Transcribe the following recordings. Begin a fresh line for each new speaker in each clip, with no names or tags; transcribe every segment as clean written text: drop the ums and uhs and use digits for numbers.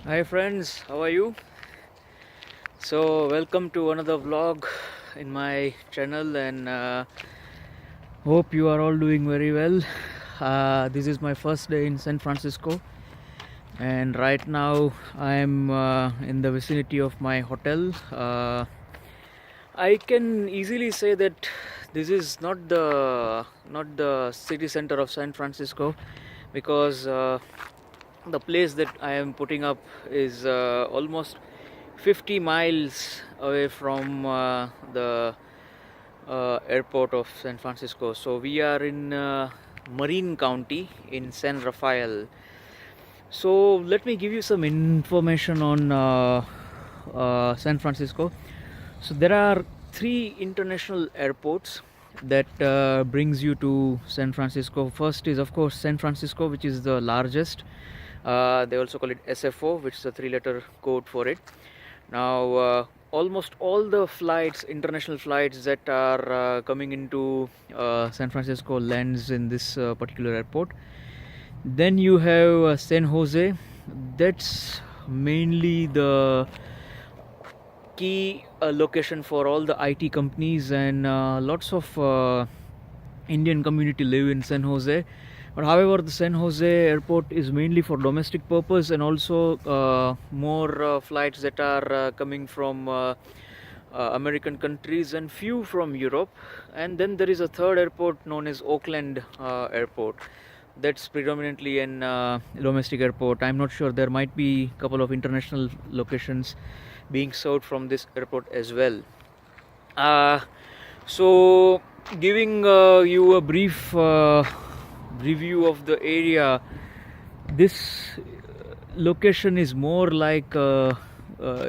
Hi friends, how are you? So welcome to another vlog in my channel and hope you are all doing very well. This is my first day in San Francisco and right now I am in the vicinity of my hotel. I can easily say that this is not the city center of San Francisco because the place that I am putting up is almost 50 miles away from the airport of San Francisco. So we are in Marin County in San Rafael. So let me give you some information on San Francisco. So there are three international airports that brings you to San Francisco. First is of course San Francisco, which is the largest. They also call it SFO, which is a three-letter code for it. Now, almost all the flights, international flights that are coming into San Francisco lands in this particular airport. Then you have San Jose. That's mainly the key location for all the IT companies, and lots of Indian community live in San Jose. But however, the San Jose airport is mainly for domestic purpose, and also more flights that are coming from American countries and few from Europe. And then there is a third airport known as Oakland Airport. That's predominantly an domestic airport. I'm not sure, there might be a couple of international locations being served from this airport as well. So giving you a brief review of the area, this location is more like a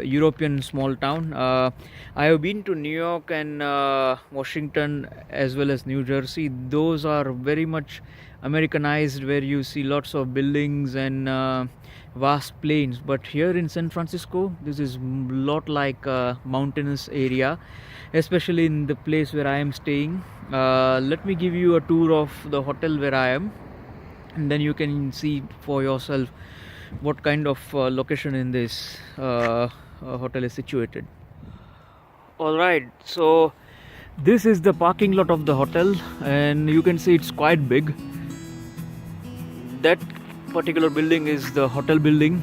European small town. I have been to New York and Washington as well as New Jersey. Those are very much Americanized, where you see lots of buildings and vast plains. But here in San Francisco, this is lot like a mountainous area, especially in the place where I am staying. Let me give you a tour of the hotel where I am, and then you can see for yourself what kind of location in this hotel is situated. Alright, so this is the parking lot of the hotel, and you can see it's quite big. That particular building is the hotel building,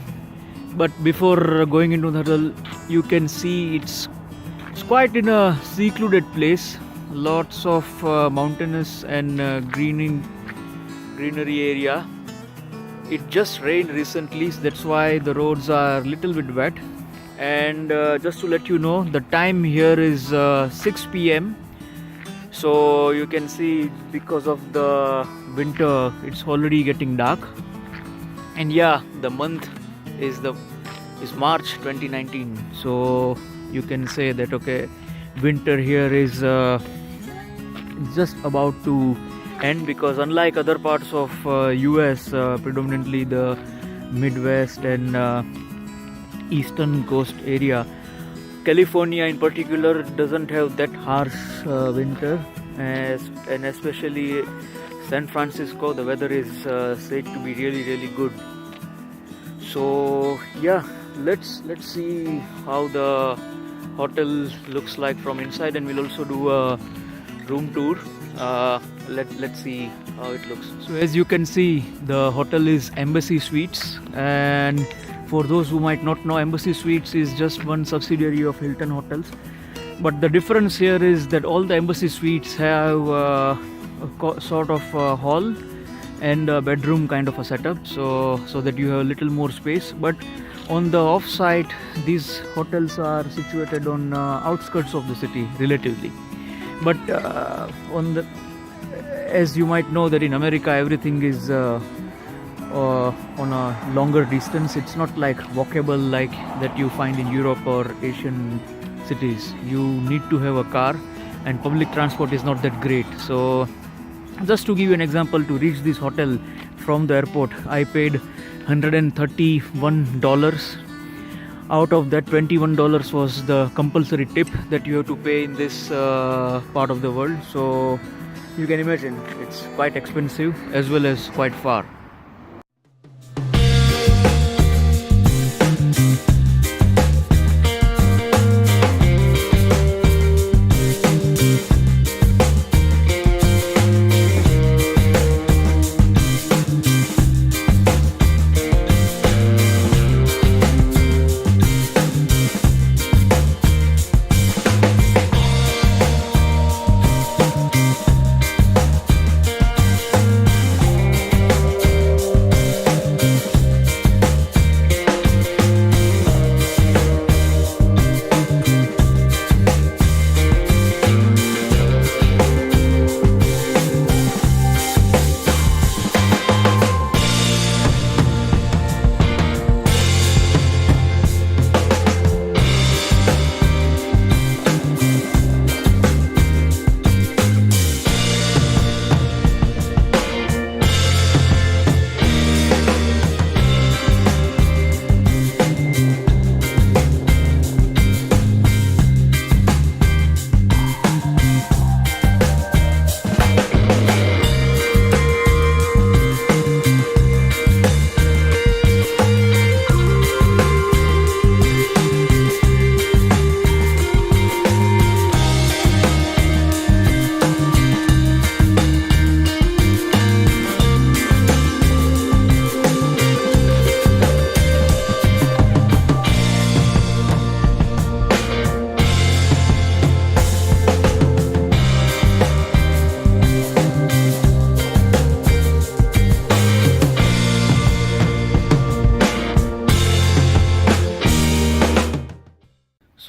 but before going into the hotel, you can see it's quite in a secluded place. Lots of mountainous and greenery area. It just rained recently, so that's why the roads are little bit wet. And just to let you know, the time here is 6 p.m. So you can see because of the winter, it's already getting dark. And yeah, the month is March 2019. So you can say that okay, winter here is just about to end, because unlike other parts of US, predominantly the Midwest and eastern coast area, California in particular doesn't have that harsh winter, and especially San Francisco, the weather is said to be really good. So yeah, let's see how the hotel looks like from inside, and we'll also do a room tour. Let's see how it looks. So as you can see, the hotel is Embassy Suites, and for those who might not know, Embassy Suites is just one subsidiary of Hilton Hotels. But the difference here is that all the Embassy Suites have sort of a hall and a bedroom kind of a setup, so that you have a little more space. But on the off-site, these hotels are situated on outskirts of the city relatively. But as you might know, that in America everything is on a longer distance. It's not like walkable like that you find in Europe or Asian cities. You need to have a car, and public transport is not that great. So just to give you an example, to reach this hotel from the airport, I paid $131. Out of that, $21 was the compulsory tip that you have to pay in this part of the world. So you can imagine it's quite expensive as well as quite far.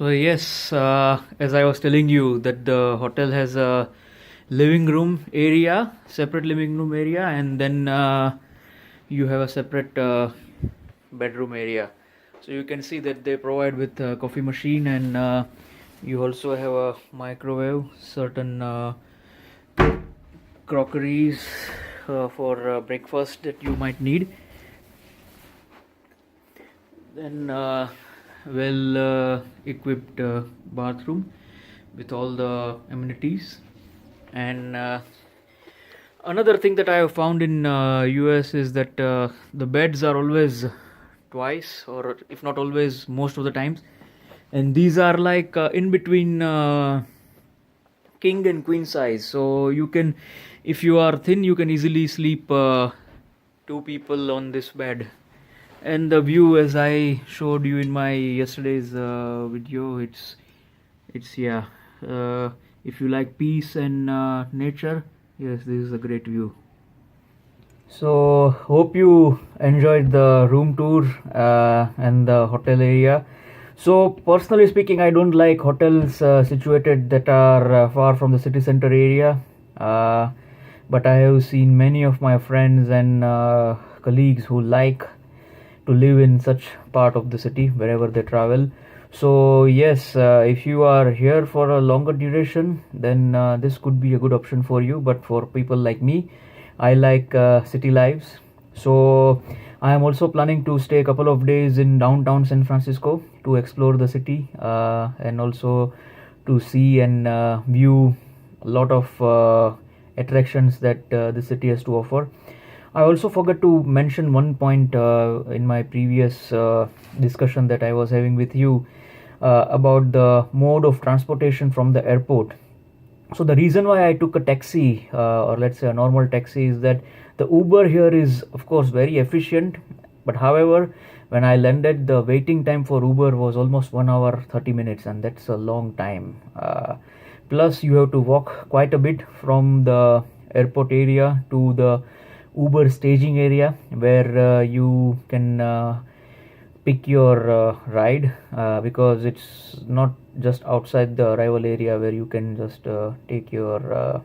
So yes, as I was telling you that the hotel has a living room area, separate living room area, and then you have a separate bedroom area. So you can see that they provide with a coffee machine, and you also have a microwave, certain crockeries for breakfast that you might need. Then well equipped bathroom with all the amenities. And another thing that I have found in US is that the beds are always twice, or if not always, most of the times, and these are like in between king and queen size, so you can, if you are thin, you can easily sleep two people on this bed. And the view, as I showed you in my yesterday's video, it's yeah, if you like peace and nature, yes, this is a great view. So hope you enjoyed the room tour and the hotel area. So personally speaking, I don't like hotels situated that are far from the city center area, but I have seen many of my friends and colleagues who like to live in such part of the city wherever they travel. So yes, if you are here for a longer duration, then this could be a good option for you. But for people like me, I like city lives. So I am also planning to stay a couple of days in downtown San Francisco to explore the city and also to see and view a lot of attractions that the city has to offer. I also forgot to mention one point in my previous discussion that I was having with you about the mode of transportation from the airport. So the reason why I took a taxi or let's say a normal taxi is that the Uber here is of course very efficient, but however, when I landed, the waiting time for Uber was almost 1 hour 30 minutes, and that's a long time. Plus you have to walk quite a bit from the airport area to the Uber staging area where you can pick your ride because it's not just outside the arrival area where you can just take your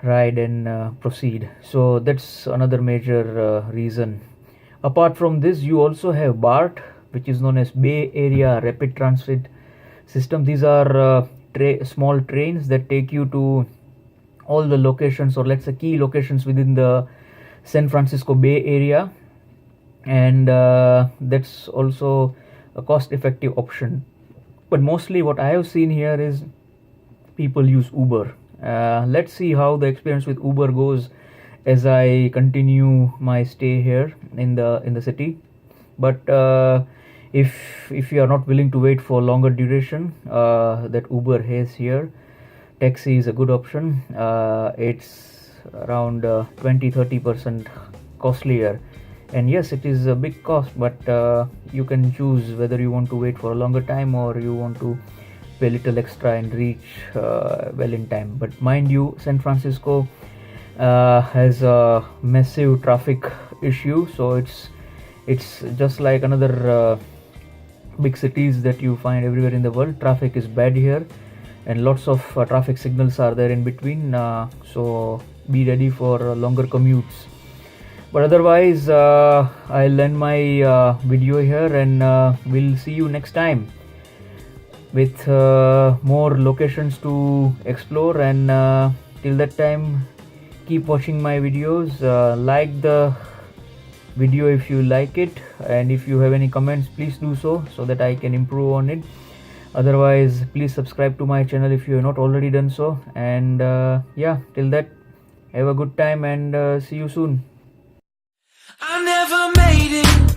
ride and proceed. So that's another major reason. Apart from this, you also have BART, which is known as Bay Area Rapid Transit System. These are small trains that take you to all the locations, or let's say key locations within the San Francisco Bay Area, and that's also a cost effective option. But mostly what I have seen here is people use Uber. Let's see how the experience with Uber goes as I continue my stay here in the city. But if you are not willing to wait for longer duration that Uber has here, taxi is a good option. It's around 20-30% costlier, and yes, it is a big cost, but you can choose whether you want to wait for a longer time or you want to pay a little extra and reach well in time. But mind you, San Francisco has a massive traffic issue, so it's just like another big cities that you find everywhere in the world. Traffic is bad here, and lots of traffic signals are there in between, so be ready for longer commutes. But otherwise, I'll end my video here, and we'll see you next time with more locations to explore. And till that time, keep watching my videos. Like the video if you like it, and if you have any comments, please do so that I can improve on it. Otherwise, please subscribe to my channel if you have not already done so. And yeah, till that, have a good time, and see you soon.
I never made it.